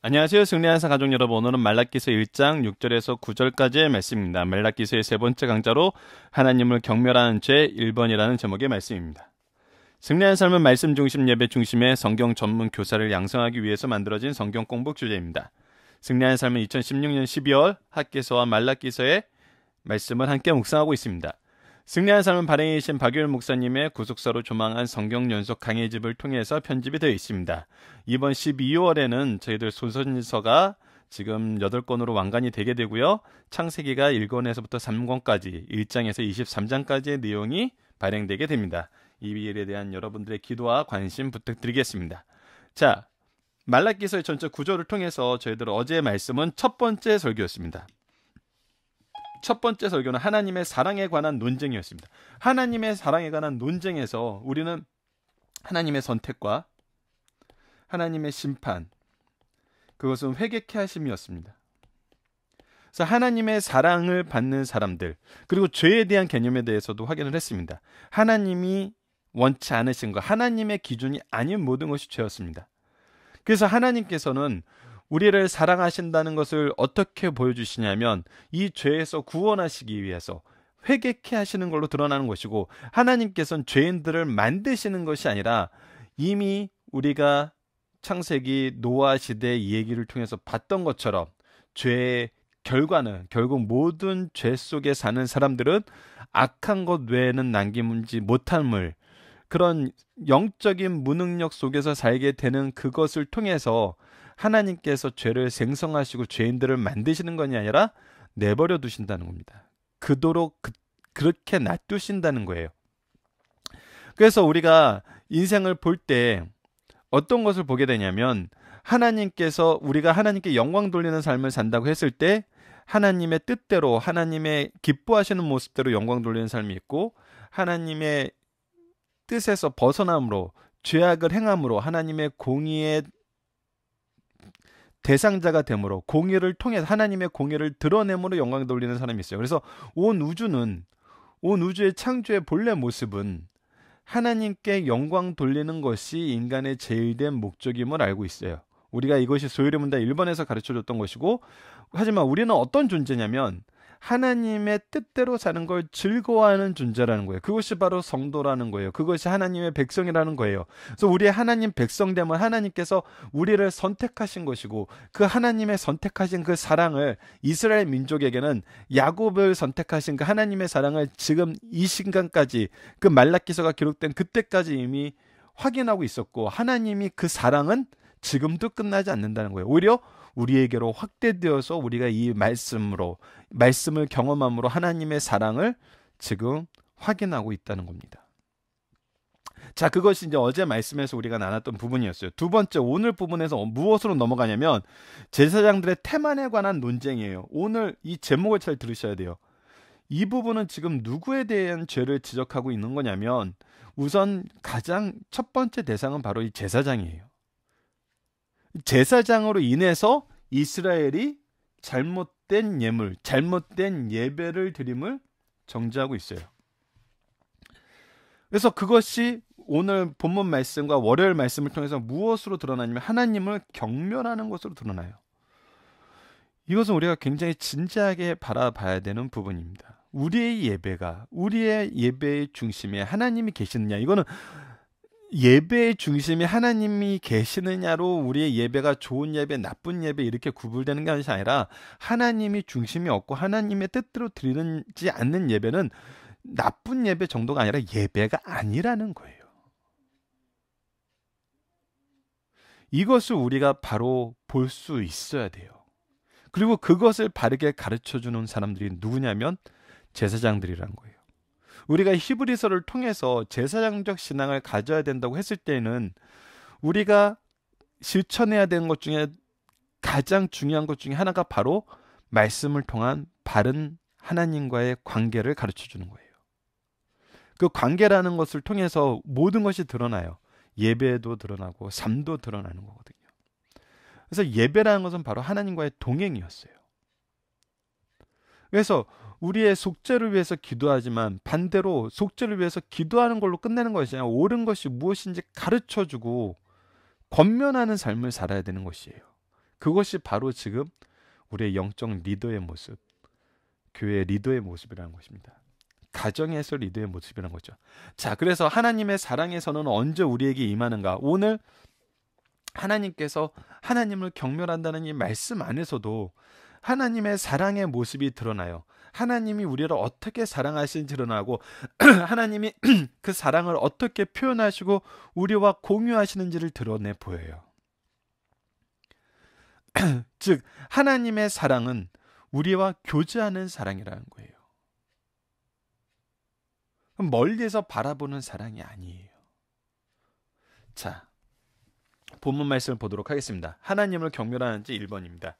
안녕하세요. 승리하사 가족 여러분. 오늘은 말라기서 1장 6절에서 9절까지의 말씀입니다. 말라기서의 세 번째 강좌로 하나님을 경멸하는 죄 1번이라는 제목의 말씀입니다. 승리하는 삶은 말씀 중심 예배 중심의 성경 전문 교사를 양성하기 위해서 만들어진 성경 공부 주제입니다. 승리하는 삶은 2016년 12월 학개서와 말라기서의 말씀을 함께 묵상하고 있습니다. 승리하는 삶은 발행이신 박유일 목사님의 구속사로 조망한 성경 연속 강해집을 통해서 편집이 되어 있습니다. 이번 12월에는 저희들 소선서가 지금 8권으로 완간이 되게 되고요. 창세기가 1권에서부터 3권까지 1장에서 23장까지의 내용이 발행되게 됩니다. 이 일에 대한 여러분들의 기도와 관심 부탁드리겠습니다. 자, 말라기서의 전체 구조를 통해서 저희들 어제의 말씀은 첫 번째 설교였습니다. 첫 번째 설교는 하나님의 사랑에 관한 논쟁이었습니다. 하나님의 사랑에 관한 논쟁에서 우리는 하나님의 선택과 하나님의 심판, 그것은 회개케 하심이었습니다. 그래서 하나님의 사랑을 받는 사람들, 그리고 죄에 대한 개념에 대해서도 확인을 했습니다. 하나님이 원치 않으신 것, 하나님의 기준이 아닌 모든 것이 죄였습니다. 그래서 하나님께서는 우리를 사랑하신다는 것을 어떻게 보여주시냐면 이 죄에서 구원하시기 위해서 회개케 하시는 걸로 드러나는 것이고, 하나님께서는 죄인들을 만드시는 것이 아니라 이미 우리가 창세기 노아 시대 얘기를 통해서 봤던 것처럼 죄의 결과는 결국 모든 죄 속에 사는 사람들은 악한 것 외에는 남김지 못함을, 그런 영적인 무능력 속에서 살게 되는 그것을 통해서 하나님께서 죄를 생성하시고 죄인들을 만드시는 것이 아니라 내버려 두신다는 겁니다. 그도록 그렇게 놔두신다는 거예요. 그래서 우리가 인생을 볼 때 어떤 것을 보게 되냐면, 하나님께서 우리가 하나님께 영광 돌리는 삶을 산다고 했을 때 하나님의 뜻대로, 하나님의 기뻐하시는 모습대로 영광 돌리는 삶이 있고, 하나님의 뜻에서 벗어남으로 죄악을 행함으로 하나님의 공의의 대상자가 됨으로, 공의를 통해 하나님의 공의를 드러내므로 영광 돌리는 사람이 있어요. 그래서 온 우주의 창조의 본래 모습은 하나님께 영광 돌리는 것이 인간의 제일된 목적임을 알고 있어요. 우리가 이것이 소유의 문답 1번에서 가르쳐줬던 것이고, 하지만 우리는 어떤 존재냐면 하나님의 뜻대로 사는 걸 즐거워하는 존재라는 거예요. 그것이 바로 성도라는 거예요. 그것이 하나님의 백성이라는 거예요. 그래서 우리의 하나님 백성됨은 하나님께서 우리를 선택하신 것이고, 그 하나님의 선택하신 그 사랑을 이스라엘 민족에게는 야곱을 선택하신 그 하나님의 사랑을 지금 이 순간까지, 그 말라기서가 기록된 그때까지 이미 확인하고 있었고, 하나님이 그 사랑은 지금도 끝나지 않는다는 거예요. 오히려 우리에게로 확대되어서 우리가 이 말씀을 경험함으로 하나님의 사랑을 지금 확인하고 있다는 겁니다. 자, 그것이 이제 어제 말씀에서 우리가 나눴던 부분이었어요. 두 번째, 오늘 부분에서 무엇으로 넘어가냐면 제사장들의 태만에 관한 논쟁이에요. 오늘 이 제목을 잘 들으셔야 돼요. 이 부분은 지금 누구에 대한 죄를 지적하고 있는 거냐면, 우선 가장 첫 번째 대상은 바로 이 제사장이에요. 제사장으로 인해서 이스라엘이 잘못된 예물, 잘못된 예배를 드림을 정죄하고 있어요. 그래서 그것이 오늘 본문 말씀과 월요일 말씀을 통해서 무엇으로 드러나냐면 하나님을 경멸하는 것으로 드러나요. 이것은 우리가 굉장히 진지하게 바라봐야 되는 부분입니다. 우리의 예배의 중심에 하나님이 계시느냐, 이거는 예배의 중심에 하나님이 계시느냐로 우리의 예배가 좋은 예배, 나쁜 예배 이렇게 구분되는 것이 아니라, 하나님이 중심이 없고 하나님의 뜻대로 드리지 않는 예배는 나쁜 예배 정도가 아니라 예배가 아니라는 거예요. 이것을 우리가 바로 볼 수 있어야 돼요. 그리고 그것을 바르게 가르쳐주는 사람들이 누구냐면 제사장들이라는 거예요. 우리가 히브리서를 통해서 제사장적 신앙을 가져야 된다고 했을 때는 우리가 실천해야 되는 것 중에 가장 중요한 것 중에 하나가 바로 말씀을 통한 바른 하나님과의 관계를 가르쳐 주는 거예요. 그 관계라는 것을 통해서 모든 것이 드러나요. 예배도 드러나고 삶도 드러나는 거거든요. 그래서 예배라는 것은 바로 하나님과의 동행이었어요. 그래서 우리의 속죄를 위해서 기도하지만 반대로 속죄를 위해서 기도하는 걸로 끝내는 것이 아니라 옳은 것이 무엇인지 가르쳐주고 권면하는 삶을 살아야 되는 것이에요. 그것이 바로 지금 우리의 영적 리더의 모습, 교회 리더의 모습이라는 것입니다. 가정에서 리더의 모습이라는 거죠. 자, 그래서 하나님의 사랑에서는 언제 우리에게 임하는가? 오늘 하나님께서 하나님을 경멸한다는 이 말씀 안에서도 하나님의 사랑의 모습이 드러나요. 하나님이 우리를 어떻게 사랑하시는지 드러나고 하나님이 그 사랑을 어떻게 표현하시고 우리와 공유하시는지를 드러내 보여요. 즉 하나님의 사랑은 우리와 교제하는 사랑이라는 거예요. 멀리서 바라보는 사랑이 아니에요. 자, 본문 말씀을 보도록 하겠습니다. 하나님을 경멸하는 지 1번입니다.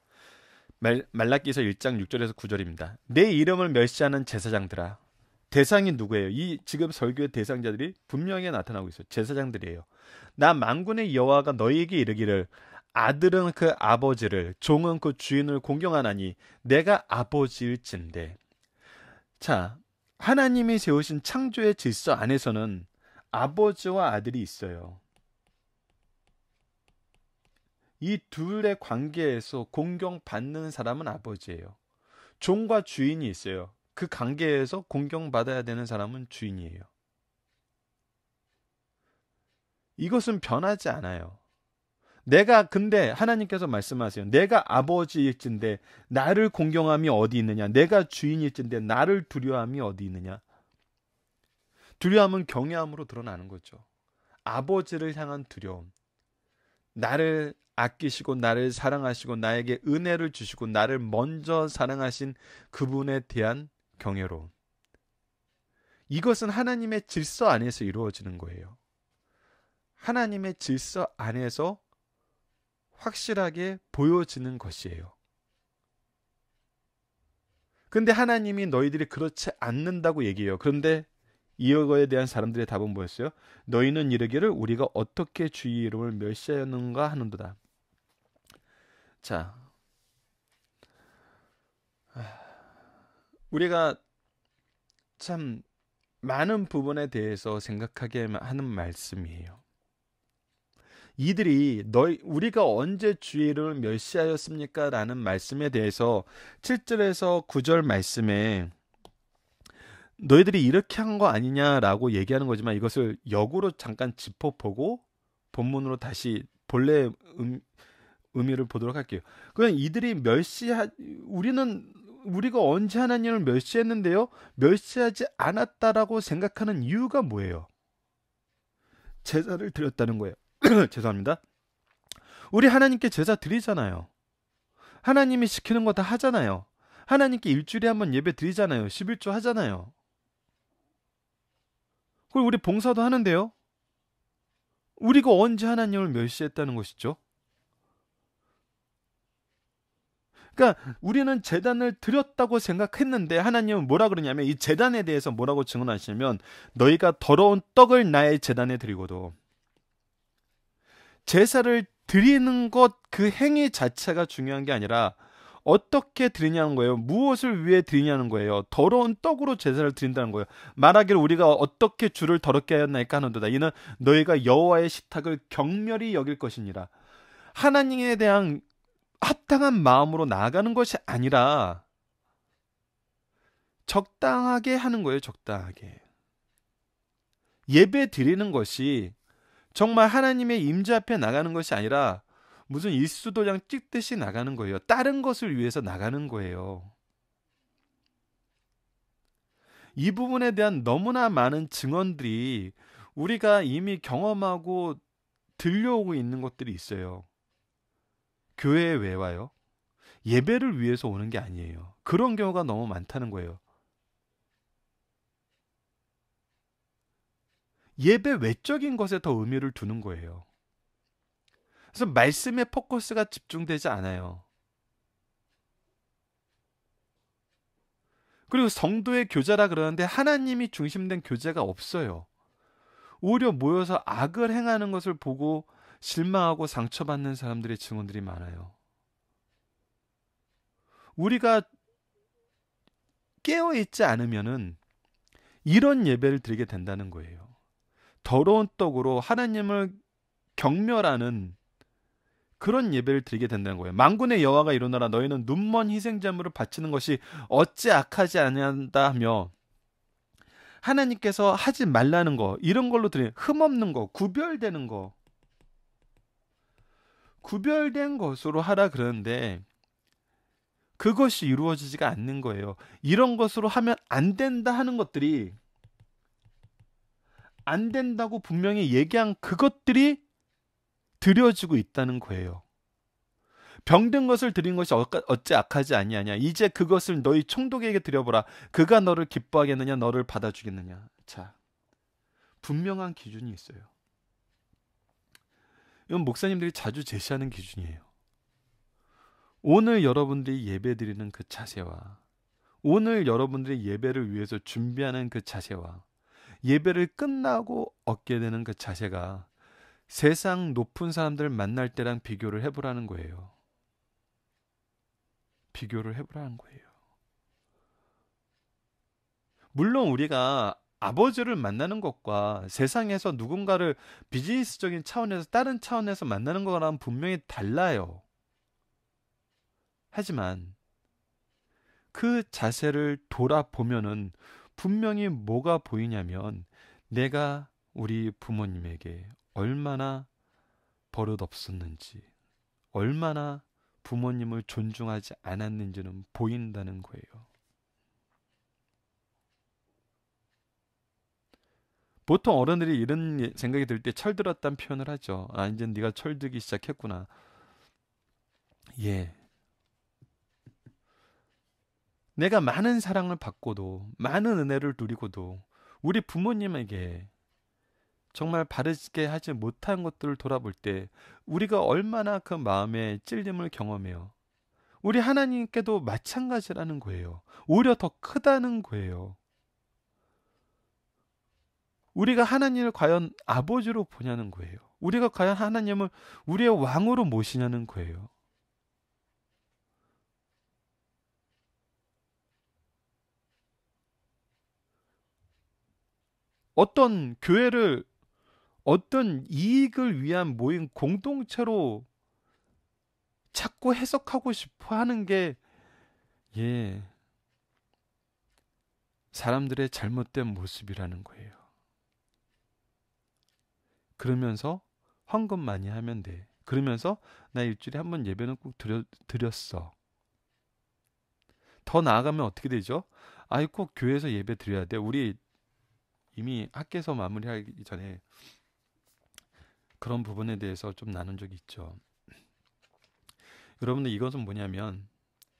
말라기서 1장 6절에서 9절입니다. 내 이름을 멸시하는 제사장들아. 대상이 누구예요? 이 지금 설교의 대상자들이 분명히 나타나고 있어요. 제사장들이에요. 나 만군의 여호와가 너희에게 이르기를 아들은 그 아버지를 종은 그 주인을 공경하나니 내가 아버지일진데. 자, 하나님이 세우신 창조의 질서 안에서는 아버지와 아들이 있어요. 이 둘의 관계에서 공경받는 사람은 아버지예요. 종과 주인이 있어요. 그 관계에서 공경받아야 되는 사람은 주인이에요. 이것은 변하지 않아요. 근데 하나님께서 말씀하세요. 내가 아버지일진데 나를 공경함이 어디 있느냐? 내가 주인일진데 나를 두려움이 어디 있느냐? 두려움은 경외함으로 드러나는 거죠. 아버지를 향한 두려움. 나를 아끼시고 나를 사랑하시고 나에게 은혜를 주시고 나를 먼저 사랑하신 그분에 대한 경외로움. 이것은 하나님의 질서 안에서 이루어지는 거예요. 하나님의 질서 안에서 확실하게 보여지는 것이에요. 근데 하나님이 너희들이 그렇지 않는다고 얘기해요. 그런데 이거에 대한 사람들의 답은 뭐였어요? 너희는 이르기를 우리가 어떻게 주의 이름을 멸시하였는가 하는도다. 자, 우리가 참 많은 부분에 대해서 생각하게 하는 말씀이에요. 이들이 우리가 언제 주의 이름을 멸시하였습니까? 라는 말씀에 대해서 7절에서 9절 말씀에 너희들이 이렇게 한 거 아니냐라고 얘기하는 거지만 이것을 역으로 잠깐 짚어보고 본문으로 다시 본래 의미를 보도록 할게요. 그냥 이들이 우리가 언제 하나님을 멸시했는데요? 멸시하지 않았다라고 생각하는 이유가 뭐예요? 제사를 드렸다는 거예요. 죄송합니다. 우리 하나님께 제사 드리잖아요. 하나님이 시키는 거 다 하잖아요. 하나님께 일주일에 한번 예배 드리잖아요. 11조 하잖아요. 그리고 우리 봉사도 하는데요. 우리가 언제 하나님을 멸시했다는 것이죠? 그러니까 우리는 제단을 드렸다고 생각했는데 하나님은 뭐라 그러냐면 이 제단에 대해서 뭐라고 증언하시냐면 너희가 더러운 떡을 나의 제단에 드리고도 제사를 드리는 것 그 행위 자체가 중요한 게 아니라 어떻게 드리냐는 거예요. 무엇을 위해 드리냐는 거예요. 더러운 떡으로 제사를 드린다는 거예요. 말하기를 우리가 어떻게 주를 더럽게 하였나이까 하는도다. 이는 너희가 여호와의 식탁을 경멸히 여길 것이니라. 하나님에 대한 합당한 마음으로 나아가는 것이 아니라 적당하게 하는 거예요. 적당하게. 예배 드리는 것이 정말 하나님의 임재 앞에 나가는 것이 아니라 무슨 일수도장 찍듯이 나가는 거예요. 다른 것을 위해서 나가는 거예요. 이 부분에 대한 너무나 많은 증언들이 우리가 이미 경험하고 들려오고 있는 것들이 있어요. 교회에 왜 와요? 예배를 위해서 오는 게 아니에요. 그런 경우가 너무 많다는 거예요. 예배 외적인 것에 더 의미를 두는 거예요. 그래서 말씀의 포커스가 집중되지 않아요. 그리고 성도의 교제라 그러는데 하나님이 중심된 교제가 없어요. 오히려 모여서 악을 행하는 것을 보고 실망하고 상처받는 사람들의 증언들이 많아요. 우리가 깨어있지 않으면은 이런 예배를 드리게 된다는 거예요. 더러운 떡으로 하나님을 경멸하는 그런 예배를 드리게 된다는 거예요. 만군의 여호와가 이르노라 너희는 눈먼 희생제물을 바치는 것이 어찌 악하지 아니한다 하며 하나님께서 하지 말라는 거 이런 걸로 드리는 흠없는 거 구별되는 거 구별된 것으로 하라 그러는데 그것이 이루어지지가 않는 거예요. 이런 것으로 하면 안 된다 하는 것들이 안 된다고 분명히 얘기한 그것들이 드려지고 있다는 거예요. 병든 것을 드린 것이 어찌 악하지 아니하냐. 이제 그것을 너희 총독에게 드려보라. 그가 너를 기뻐하겠느냐 너를 받아주겠느냐. 자, 분명한 기준이 있어요. 이건 목사님들이 자주 제시하는 기준이에요. 오늘 여러분들이 예배 드리는 그 자세와 오늘 여러분들이 예배를 위해서 준비하는 그 자세와 예배를 끝나고 얻게 되는 그 자세가 세상 높은 사람들 만날 때랑 비교를 해보라는 거예요. 비교를 해보라는 거예요. 물론 우리가 아버지를 만나는 것과 세상에서 누군가를 비즈니스적인 차원에서 다른 차원에서 만나는 거랑 분명히 달라요. 하지만 그 자세를 돌아보면은 분명히 뭐가 보이냐면 내가 우리 부모님에게 얼마나 버릇없었는지 얼마나 부모님을 존중하지 않았는지는 보인다는 거예요. 보통 어른들이 이런 생각이 들 때 철들었다는 표현을 하죠. 아, 이제 네가 철들기 시작했구나. 예. 내가 많은 사랑을 받고도 많은 은혜를 누리고도 우리 부모님에게 정말 바르게 하지 못한 것들을 돌아볼 때 우리가 얼마나 그 마음에 찔림을 경험해요. 우리 하나님께도 마찬가지라는 거예요. 오히려 더 크다는 거예요. 우리가 하나님을 과연 아버지로 보냐는 거예요. 우리가 과연 하나님을 우리의 왕으로 모시냐는 거예요. 어떤 교회를 어떤 이익을 위한 모임 공동체로 자꾸 해석하고 싶어 하는 게, 예, 사람들의 잘못된 모습이라는 거예요. 그러면서 헌금 많이 하면 돼. 그러면서 나 일주일에 한 번 예배는 꼭 드렸어. 더 나아가면 어떻게 되죠? 아이, 꼭 교회에서 예배 드려야 돼. 우리 이미 학교에서 마무리하기 전에 그런 부분에 대해서 좀 나눈 적이 있죠. 여러분들 이것은 뭐냐면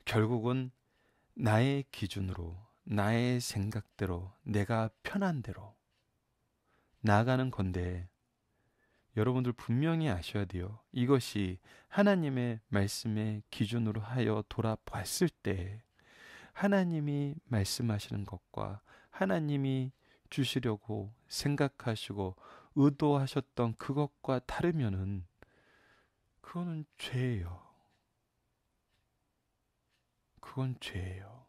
결국은 나의 기준으로 나의 생각대로 내가 편한 대로 나아가는 건데 여러분들 분명히 아셔야 돼요. 이것이 하나님의 말씀의 기준으로 하여 돌아봤을 때 하나님이 말씀하시는 것과 하나님이 주시려고 생각하시고 의도하셨던 그것과 다르면은 그거는 죄예요. 그건 죄예요.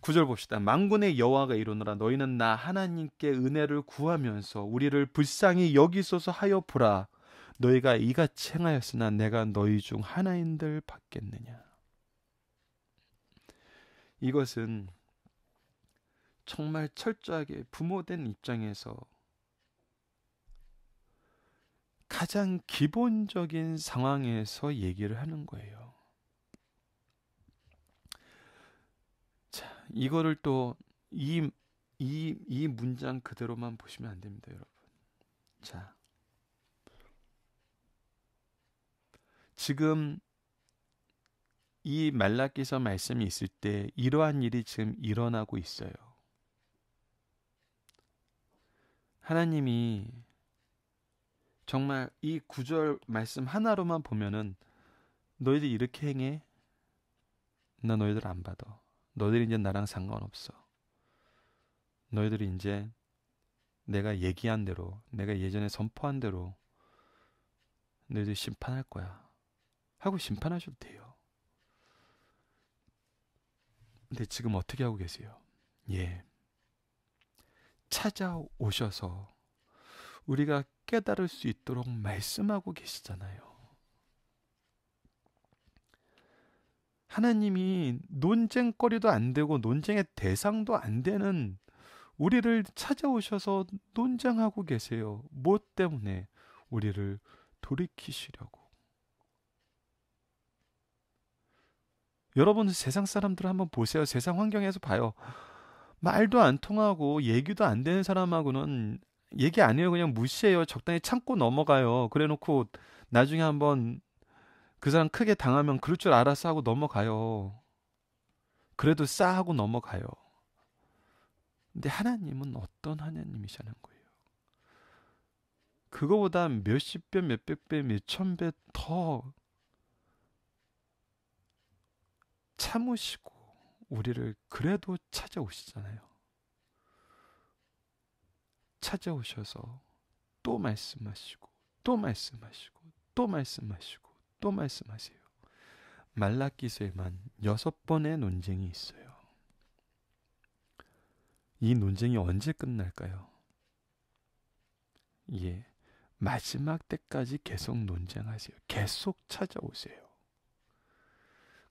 9절 봅시다. 만군의 여호와가 이르노라 너희는 나 하나님께 은혜를 구하면서 우리를 불쌍히 여기소서 하여 보라. 너희가 이같이 행하였으나 내가 너희 중 하나인들 받겠느냐. 이것은 정말 철저하게 부모된 입장에서 가장 기본적인 상황에서 얘기를 하는 거예요. 자, 이거를 또 이 문장 그대로만 보시면 안 됩니다, 여러분. 자, 지금 이 말라기서 말씀이 있을 때 이러한 일이 지금 일어나고 있어요. 하나님이 정말 이 9절 말씀 하나로만 보면은 너희들 이렇게 행해? 나 너희들 안 받아. 너희들이 이제 나랑 상관없어. 너희들이 이제 내가 얘기한 대로 내가 예전에 선포한 대로 너희들 심판할 거야 하고 심판하셔도 돼요. 근데 지금 어떻게 하고 계세요? 예, 찾아오셔서 우리가 깨달을 수 있도록 말씀하고 계시잖아요. 하나님이 논쟁거리도 안 되고 논쟁의 대상도 안 되는 우리를 찾아오셔서 논쟁하고 계세요. 뭐 때문에? 우리를 돌이키시려고. 여러분 세상 사람들 한번 보세요. 세상 환경에서 봐요. 말도 안 통하고 얘기도 안 되는 사람하고는 얘기 안 해요. 그냥 무시해요. 적당히 참고 넘어가요. 그래 놓고 나중에 한번 그 사람 크게 당하면 그럴 줄 알았어 하고 넘어가요. 그래도 싸하고 넘어가요. 근데 하나님은 어떤 하나님이시라는 거예요. 그거보다 몇십 배, 몇백 배, 몇천 배 더 참으시고 우리를 그래도 찾아오시잖아요. 찾아오셔서 또 말씀하시고 또 말씀하시고 또 말씀하시고 또 말씀하세요. 말라기서에만 6번의 논쟁이 있어요. 이 논쟁이 언제 끝날까요? 예, 마지막 때까지 계속 논쟁하세요. 계속 찾아오세요.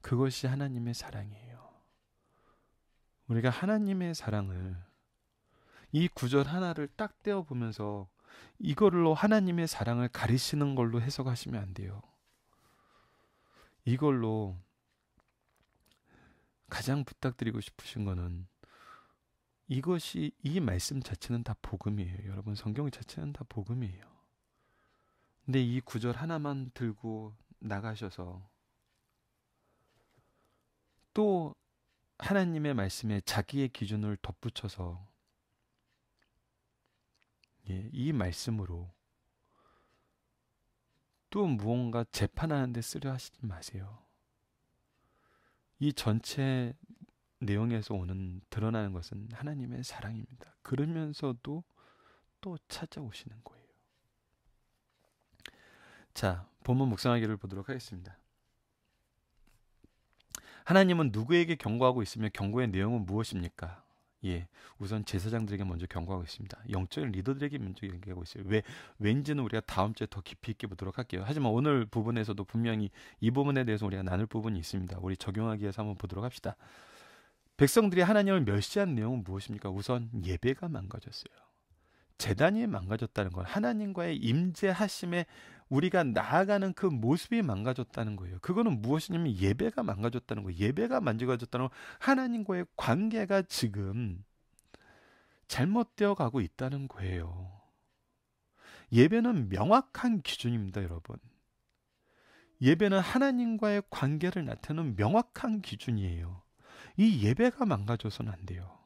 그것이 하나님의 사랑이에요. 우리가 하나님의 사랑을 이 구절 하나를 딱 떼어 보면서 이걸로 하나님의 사랑을 가리시는 걸로 해석하시면 안 돼요. 이걸로 가장 부탁드리고 싶으신 거는 이것이 이 말씀 자체는 다 복음이에요. 여러분 성경 자체는 다 복음이에요. 근데 이 구절 하나만 들고 나가셔서 또 하나님의 말씀에 자기의 기준을 덧붙여서 이 말씀으로 또 무언가 재판하는 데 쓰려 하시지 마세요. 이 전체 내용에서 드러나는 것은 하나님의 사랑입니다. 그러면서도 또 찾아오시는 거예요. 자, 본문 묵상하기를 보도록 하겠습니다. 하나님은 누구에게 경고하고 있으며 경고의 내용은 무엇입니까? 우선 제사장들에게 먼저 경고하고 있습니다. 영적인 리더들에게 먼저 경고하고 있어요. 왠지는 우리가 다음 주에 더 깊이 있게 보도록 할게요. 하지만 오늘 부분에서도 분명히 이 부분에 대해서 우리가 나눌 부분이 있습니다. 우리 적용하기 위해서 한번 보도록 합시다. 백성들이 하나님을 멸시한 내용은 무엇입니까? 우선 예배가 망가졌어요. 제단이 망가졌다는 건 하나님과의 임재하심에 우리가 나아가는 그 모습이 망가졌다는 거예요. 그거는 무엇이냐면 예배가 망가졌다는 거예요. 예배가 망가졌다는 건 하나님과의 관계가 지금 잘못되어 가고 있다는 거예요. 예배는 명확한 기준입니다, 여러분. 예배는 하나님과의 관계를 나타내는 명확한 기준이에요. 이 예배가 망가져서는 안 돼요.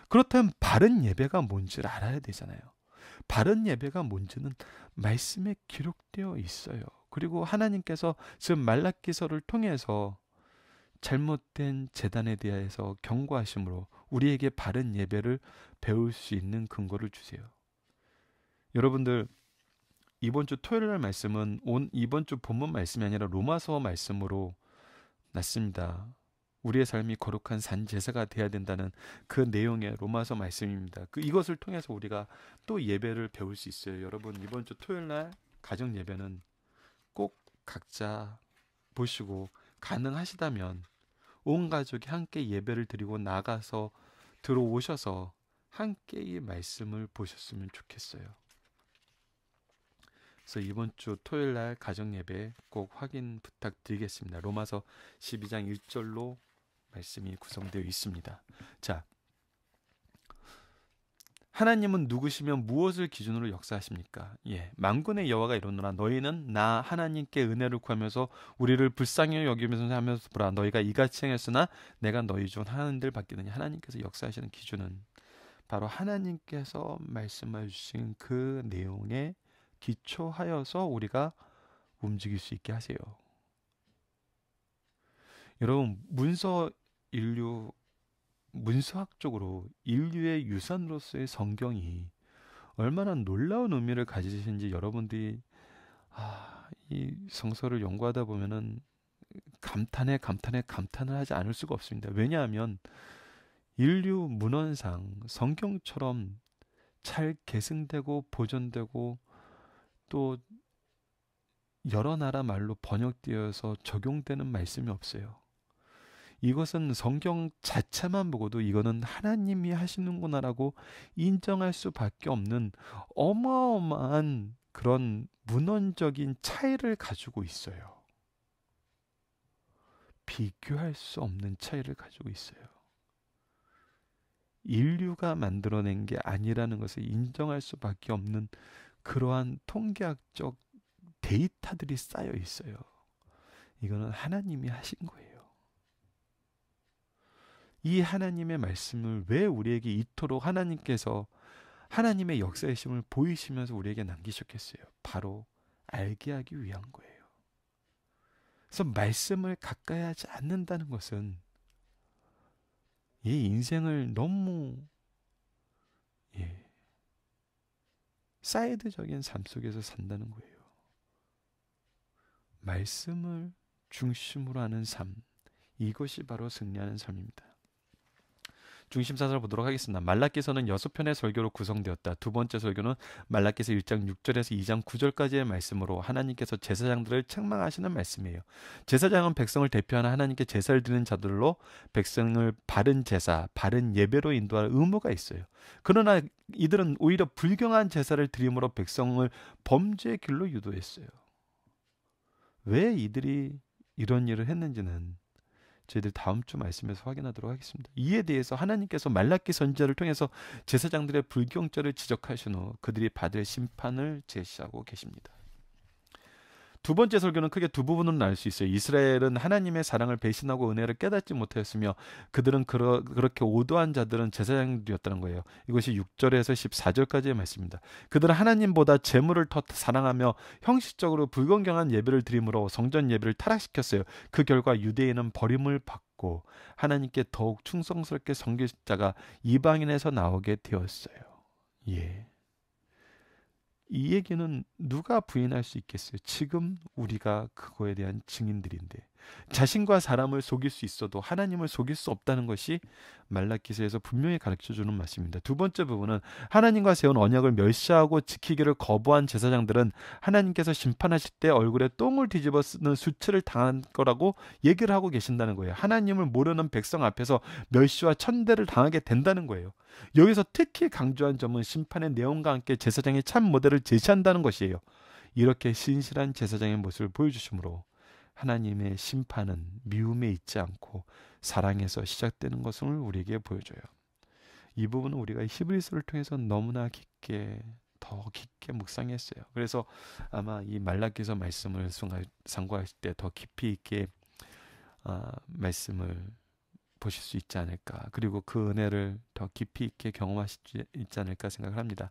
그렇다면 바른 예배가 뭔지를 알아야 되잖아요. 바른 예배가 뭔지는 말씀에 기록되어 있어요. 그리고 하나님께서 지금 말라기서를 통해서 잘못된 제단에 대해서 경고하심으로 우리에게 바른 예배를 배울 수 있는 근거를 주세요. 여러분들 이번 주 토요일 날 말씀은 이번 주 본문 말씀이 아니라 로마서 말씀으로 났습니다. 우리의 삶이 거룩한 산 제사가 되어야 된다는 그 내용의 로마서 말씀입니다. 이것을 통해서 우리가 또 예배를 배울 수 있어요. 여러분 이번 주 토요일 날 가정 예배는 꼭 각자 보시고 가능하시다면 온 가족이 함께 예배를 드리고 나가서 들어오셔서 함께 이 말씀을 보셨으면 좋겠어요. 그래서 이번 주 토요일 날 가정 예배 꼭 확인 부탁드리겠습니다. 로마서 12장 1절로 말씀이 구성되어 있습니다. 자, 하나님은 누구시며 무엇을 기준으로 역사하십니까? 만군의 여호와가 이르노라 너희는 나 하나님께 은혜를 구하면서 우리를 불쌍히 여기면서 하면서 보라 너희가 이같이 행했으나 내가 너희 중 하나님들 받겠느냐. 하나님께서 역사하시는 기준은 바로 하나님께서 말씀해 주신 그 내용에 기초하여서 우리가 움직일 수 있게 하세요. 여러분 문서학적으로 인류의 유산으로서의 성경이 얼마나 놀라운 의미를 가지신지 여러분들이 이 성서를 연구하다 보면은 감탄을 하지 않을 수가 없습니다. 왜냐하면 인류 문헌상 성경처럼 잘 계승되고 보존되고 또 여러 나라 말로 번역되어서 적용되는 말씀이 없어요. 이것은 성경 자체만 보고도 이거는 하나님이 하시는구나라고 인정할 수밖에 없는 어마어마한 그런 문헌적인 차이를 가지고 있어요. 비교할 수 없는 차이를 가지고 있어요. 인류가 만들어낸 게 아니라는 것을 인정할 수밖에 없는 그러한 통계학적 데이터들이 쌓여 있어요. 이거는 하나님이 하신 거예요. 이 하나님의 말씀을 왜 우리에게 이토록 하나님께서 하나님의 역사의 힘을 보이시면서 우리에게 남기셨겠어요? 바로 알게 하기 위한 거예요. 그래서 말씀을 가까이 하지 않는다는 것은 이 인생을 너무 사이드적인 삶 속에서 산다는 거예요. 말씀을 중심으로 하는 삶, 이것이 바로 승리하는 삶입니다. 중심사를 보도록 하겠습니다. 말라기서는 6편의 설교로 구성되었다. 두 번째 설교는 말라기서 1장 6절에서 2장 9절까지의 말씀으로 하나님께서 제사장들을 책망하시는 말씀이에요. 제사장은 백성을 대표하는 하나님께 제사를 드리는 자들로 백성을 바른 제사, 바른 예배로 인도할 의무가 있어요. 그러나 이들은 오히려 불경한 제사를 드림으로 백성을 범죄의 길로 유도했어요. 왜 이들이 이런 일을 했는지는 저희들 다음 주 말씀에서 확인하도록 하겠습니다. 이에 대해서 하나님께서 말라기 선지자를 통해서 제사장들의 불경죄를 지적하신 후 그들이 받을 심판을 제시하고 계십니다. 두 번째 설교는 크게 두 부분으로 나눌 수 있어요. 이스라엘은 하나님의 사랑을 배신하고 은혜를 깨닫지 못하였으며 그들은 그렇게 오도한 자들은 제사장들이었다는 거예요. 이것이 6절에서 14절까지의 말씀입니다. 그들은 하나님보다 재물을 더 사랑하며 형식적으로 불건강한 예배를 드림으로 성전 예배를 타락시켰어요. 그 결과 유대인은 버림을 받고 하나님께 더욱 충성스럽게 섬길 자가 이방인에서 나오게 되었어요. 이 얘기는 누가 부인할 수 있겠어요? 지금 우리가 그거에 대한 증인들인데 자신과 사람을 속일 수 있어도 하나님을 속일 수 없다는 것이 말라기서에서 분명히 가르쳐주는 말씀입니다. 두 번째 부분은 하나님과 세운 언약을 멸시하고 지키기를 거부한 제사장들은 하나님께서 심판하실 때 얼굴에 똥을 뒤집어 쓰는 수치를 당한 거라고 얘기를 하고 계신다는 거예요. 하나님을 모르는 백성 앞에서 멸시와 천대를 당하게 된다는 거예요. 여기서 특히 강조한 점은 심판의 내용과 함께 제사장의 참 모델을 제시한다는 것이에요. 이렇게 신실한 제사장의 모습을 보여주심으로 하나님의 심판은 미움에 있지 않고 사랑에서 시작되는 것을 우리에게 보여줘요. 이 부분은 우리가 히브리서를 통해서 너무나 더 깊게 묵상했어요. 그래서 아마 이 말라기서 말씀을 상고하실 때 더 깊이 있게 말씀을 보실 수 있지 않을까. 그리고 그 은혜를 더 깊이 있게 경험하실 수 있지 않을까 생각을 합니다.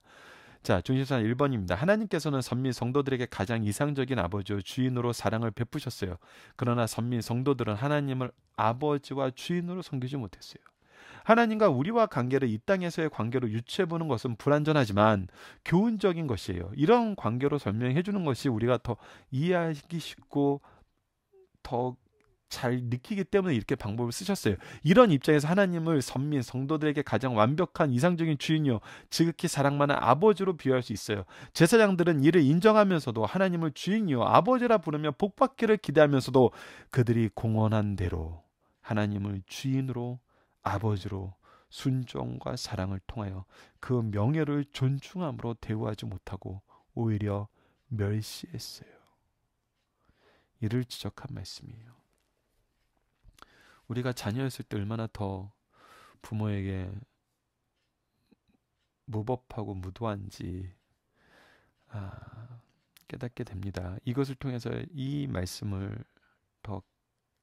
자, 중심사 1번입니다. 하나님께서는 선민 성도들에게 가장 이상적인 아버지와 주인으로 사랑을 베푸셨어요. 그러나 선민 성도들은 하나님을 아버지와 주인으로 섬기지 못했어요. 하나님과 우리와 관계를 이 땅에서의 관계로 유추해보는 것은 불완전하지만 교훈적인 것이에요. 이런 관계로 설명해 주는 것이 우리가 더 이해하기 쉽고 더 잘 느끼기 때문에 이렇게 방법을 쓰셨어요. 이런 입장에서 하나님을 선민 성도들에게 가장 완벽한 이상적인 주인이요 지극히 사랑 많은 아버지로 비유할 수 있어요. 제사장들은 이를 인정하면서도 하나님을 주인이요 아버지라 부르며 복받기를 기대하면서도 그들이 공언한 대로 하나님을 주인으로 아버지로 순종과 사랑을 통하여 그 명예를 존중함으로 대우하지 못하고 오히려 멸시했어요. 이를 지적한 말씀이에요. 우리가 자녀였을 때 얼마나 더 부모에게 무법하고 무도한지 깨닫게 됩니다. 이것을 통해서 이 말씀을 더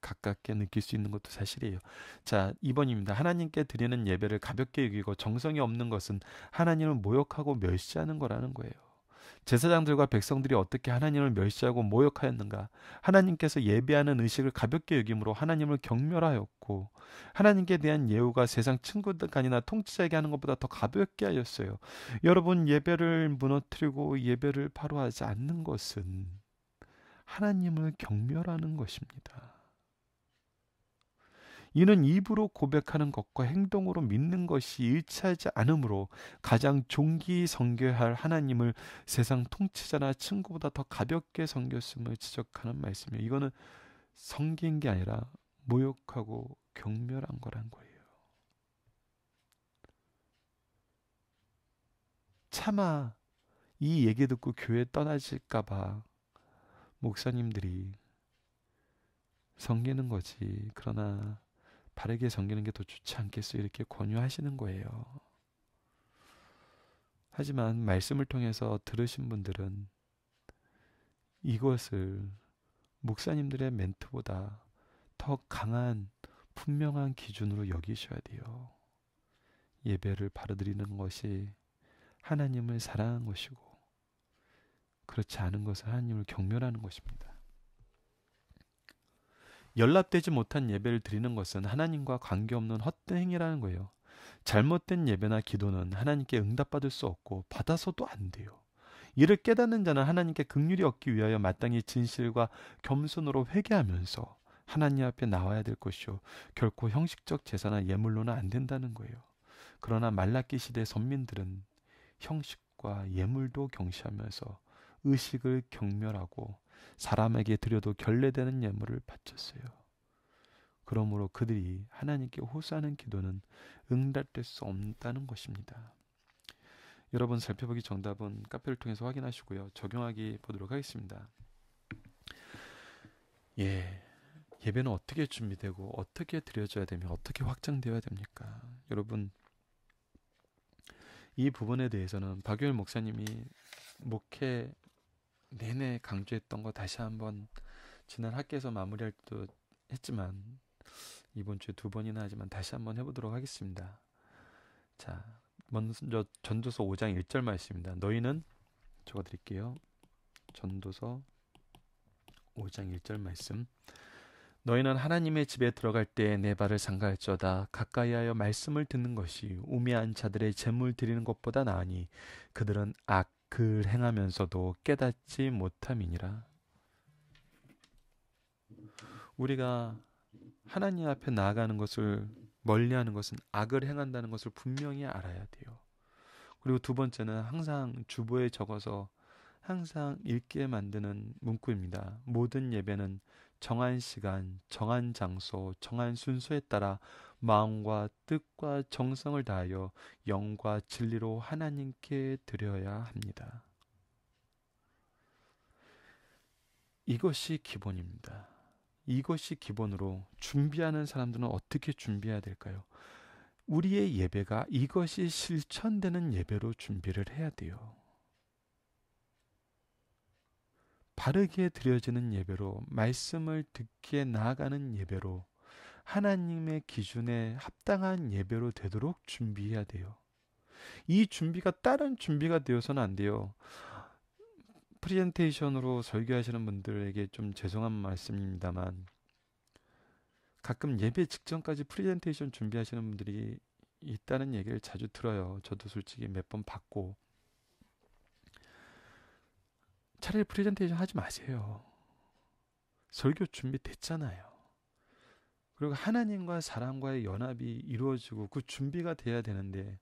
가깝게 느낄 수 있는 것도 사실이에요. 자, 2번입니다. 하나님께 드리는 예배를 가볍게 여기고 정성이 없는 것은 하나님을 모욕하고 멸시하는 거라는 거예요. 제사장들과 백성들이 어떻게 하나님을 멸시하고 모욕하였는가? 하나님께서 예배하는 의식을 가볍게 여김으로 하나님을 경멸하였고 하나님께 대한 예우가 세상 친구들간이나 통치자에게 하는 것보다 더 가볍게 하였어요. 여러분, 예배를 무너뜨리고 예배를 바로 하지 않는 것은 하나님을 경멸하는 것입니다. 이는 입으로 고백하는 것과 행동으로 믿는 것이 일치하지 않으므로 가장 존귀히 섬겨야 할 하나님을 세상 통치자나 친구보다 더 가볍게 섬겼음을 지적하는 말씀이에요. 이거는 섬긴 게 아니라 모욕하고 경멸한 거란 거예요. 차마 이 얘기 듣고 교회 떠나실까봐 목사님들이 섬기는 거지. 그러나 바르게 섬기는 게 더 좋지 않겠어? 이렇게 권유하시는 거예요. 하지만 말씀을 통해서 들으신 분들은 이것을 목사님들의 멘트보다 더 강한 분명한 기준으로 여기셔야 돼요. 예배를 바로 드리는 것이 하나님을 사랑하는 것이고 그렇지 않은 것은 하나님을 경멸하는 것입니다. 연락되지 못한 예배를 드리는 것은 하나님과 관계없는 헛된 행위라는 거예요. 잘못된 예배나 기도는 하나님께 응답받을 수 없고 받아서도 안 돼요. 이를 깨닫는 자는 하나님께 긍휼히 얻기 위하여 마땅히 진실과 겸손으로 회개하면서 하나님 앞에 나와야 될 것이요 결코 형식적 제사나 예물로는 안 된다는 거예요. 그러나 말라기 시대 선민들은 형식과 예물도 경시하면서 의식을 경멸하고 사람에게 드려도 결례되는 예물을 바쳤어요. 그러므로 그들이 하나님께 호소하는 기도는 응답될 수 없다는 것입니다. 여러분 살펴보기 정답은 카페를 통해서 확인하시고요. 적용하기 보도록 하겠습니다. 예배는 어떻게 준비되고 어떻게 드려져야 되며 어떻게 확장되어야 됩니까? 여러분 이 부분에 대해서는 박유일 목사님이 목회 내내 강조했던 거 다시 한번 지난 학기에서 마무리할 때도 했지만 이번 주에 2번이나 하지만 다시 한번 해보도록 하겠습니다. 자, 먼저 전도서 5장 1절 말씀입니다. 너희는 적어드릴게요. 전도서 5장 1절 말씀. 너희는 하나님의 집에 들어갈 때 내 발을 삼가할지어다. 가까이하여 말씀을 듣는 것이 우매한 자들의 제물 드리는 것보다 나으니 그들은 악을 행하면서도 깨닫지 못함이니라. 우리가 하나님 앞에 나아가는 것을 멀리하는 것은 악을 행한다는 것을 분명히 알아야 돼요. 그리고 두 번째는 항상 주보에 적어서 항상 읽게 만드는 문구입니다. 모든 예배는 정한 시간, 정한 장소, 정한 순서에 따라 마음과 뜻과 정성을 다하여 영과 진리로 하나님께 드려야 합니다. 이것이 기본입니다. 이것이 기본으로 준비하는 사람들은 어떻게 준비해야 될까요? 우리의 예배가 이것이 실천되는 예배로 준비를 해야 돼요. 바르게 드려지는 예배로, 말씀을 듣기에 나아가는 예배로, 하나님의 기준에 합당한 예배로 되도록 준비해야 돼요. 이 준비가 다른 준비가 되어서는 안 돼요. 프레젠테이션으로 설교하시는 분들에게 좀 죄송한 말씀입니다만 가끔 예배 직전까지 프레젠테이션 준비하시는 분들이 있다는 얘기를 자주 들어요. 저도 솔직히 몇 번 받고. 차라리 프레젠테이션 하지 마세요. 설교 준비됐잖아요. 그리고 하나님과 사람과의 연합이 이루어지고 그 준비가 돼야 되는데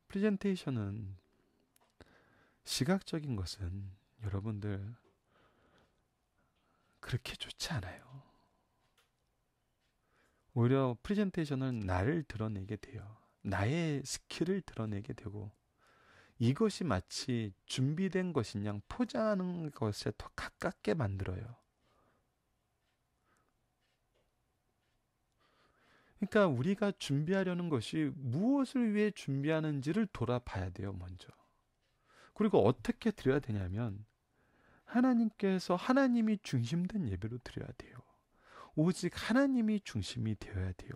프레젠테이션은 시각적인 것은 여러분들 그렇게 좋지 않아요. 오히려 프레젠테이션은 나를 드러내게 돼요. 나의 스킬을 드러내게 되고 이것이 마치 준비된 것인 양 포장하는 것에 더 가깝게 만들어요. 그러니까 우리가 준비하려는 것이 무엇을 위해 준비하는지를 돌아봐야 돼요, 먼저. 그리고 어떻게 드려야 되냐면 하나님께서 하나님이 중심된 예배로 드려야 돼요. 오직 하나님이 중심이 되어야 돼요.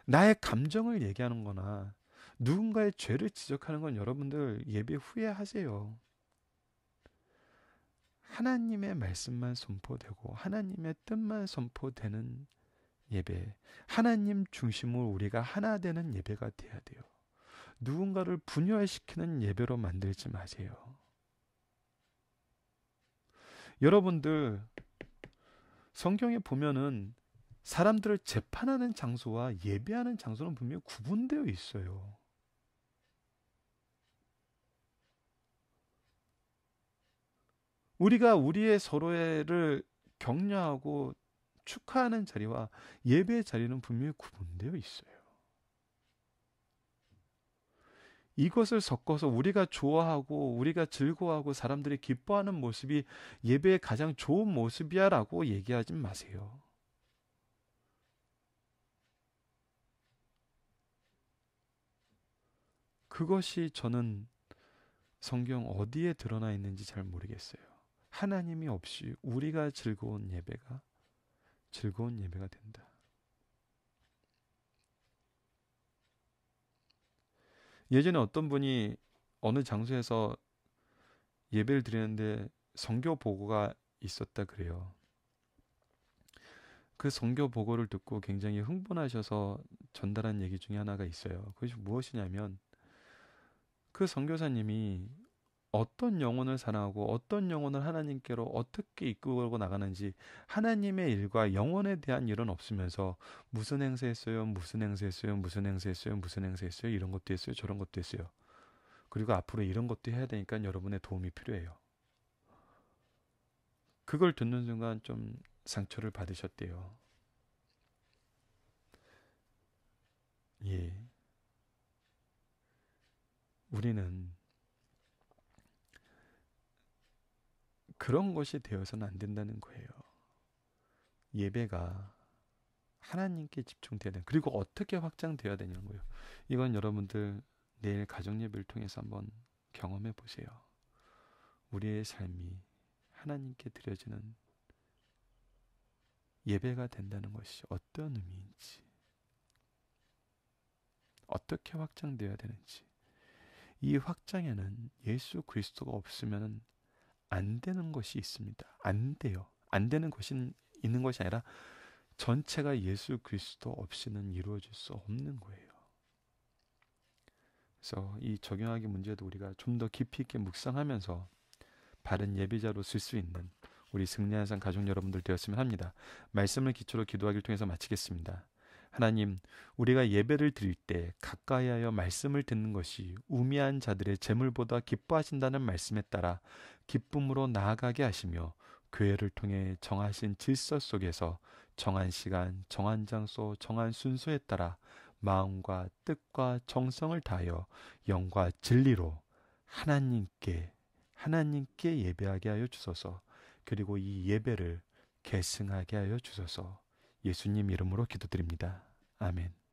나의 감정을 얘기하는 거나 누군가의 죄를 지적하는 건 여러분들 예배 후에 하세요. 하나님의 말씀만 선포되고 하나님의 뜻만 선포되는 예배, 하나님 중심으로 우리가 하나 되는 예배가 돼야 돼요. 누군가를 분열시키는 예배로 만들지 마세요. 여러분들 성경에 보면은 사람들을 재판하는 장소와 예배하는 장소는 분명히 구분되어 있어요. 우리가 우리의 서로를 격려하고 축하하는 자리와 예배의 자리는 분명히 구분되어 있어요. 이것을 섞어서 우리가 좋아하고 우리가 즐거워하고 사람들이 기뻐하는 모습이 예배의 가장 좋은 모습이야 라고 얘기하지 마세요. 그것이 저는 성경 어디에 드러나 있는지 잘 모르겠어요. 하나님이 없이 우리가 즐거운 예배가 된다. 예전에 어떤 분이 어느 장소에서 예배를 드리는데 선교 보고가 있었다 그래요. 그 선교 보고를 듣고 굉장히 흥분하셔서 전달한 얘기 중에 하나가 있어요. 그것이 무엇이냐면 그 선교사님이 어떤 영혼을 사랑하고 어떤 영혼을 하나님께로 어떻게 이끌고 나가는지 하나님의 일과 영혼에 대한 일은 없으면서 무슨 행세했어요, 무슨 행세했어요, 무슨 행세했어요, 무슨 행세했어요, 이런 것도 했어요, 저런 것도 했어요. 그리고 앞으로 이런 것도 해야 되니까 여러분의 도움이 필요해요. 그걸 듣는 순간 좀 상처를 받으셨대요. 예. 우리는 그런 것이 되어서는 안 된다는 거예요. 예배가 하나님께 집중돼야 되는, 그리고 어떻게 확장되어야 되냐는 거예요. 이건 여러분들 내일 가정 예배를 통해서 한번 경험해 보세요. 우리의 삶이 하나님께 드려지는 예배가 된다는 것이 어떤 의미인지, 어떻게 확장되어야 되는지. 이 확장에는 예수 그리스도가 없으면 안 되는 것이 있습니다. 안 돼요. 안 되는 것이 있는 것이 아니라 전체가 예수 그리스도 없이는 이루어질 수 없는 거예요. 그래서 이 적용하기 문제도 우리가 좀 더 깊이 있게 묵상하면서 바른 예배자로 쓸 수 있는 우리 승리한 삶 가족 여러분들 되었으면 합니다. 말씀을 기초로 기도하기를 통해서 마치겠습니다. 하나님, 우리가 예배를 드릴 때 가까이 하여 말씀을 듣는 것이 우매한 자들의 재물보다 기뻐하신다는 말씀에 따라 기쁨으로 나아가게 하시며 교회를 통해 정하신 질서 속에서 정한 시간, 정한 장소, 정한 순서에 따라 마음과 뜻과 정성을 다하여 영과 진리로 하나님께 예배하게 하여 주소서. 그리고 이 예배를 계승하게 하여 주소서. 예수님 이름으로 기도드립니다. 아멘.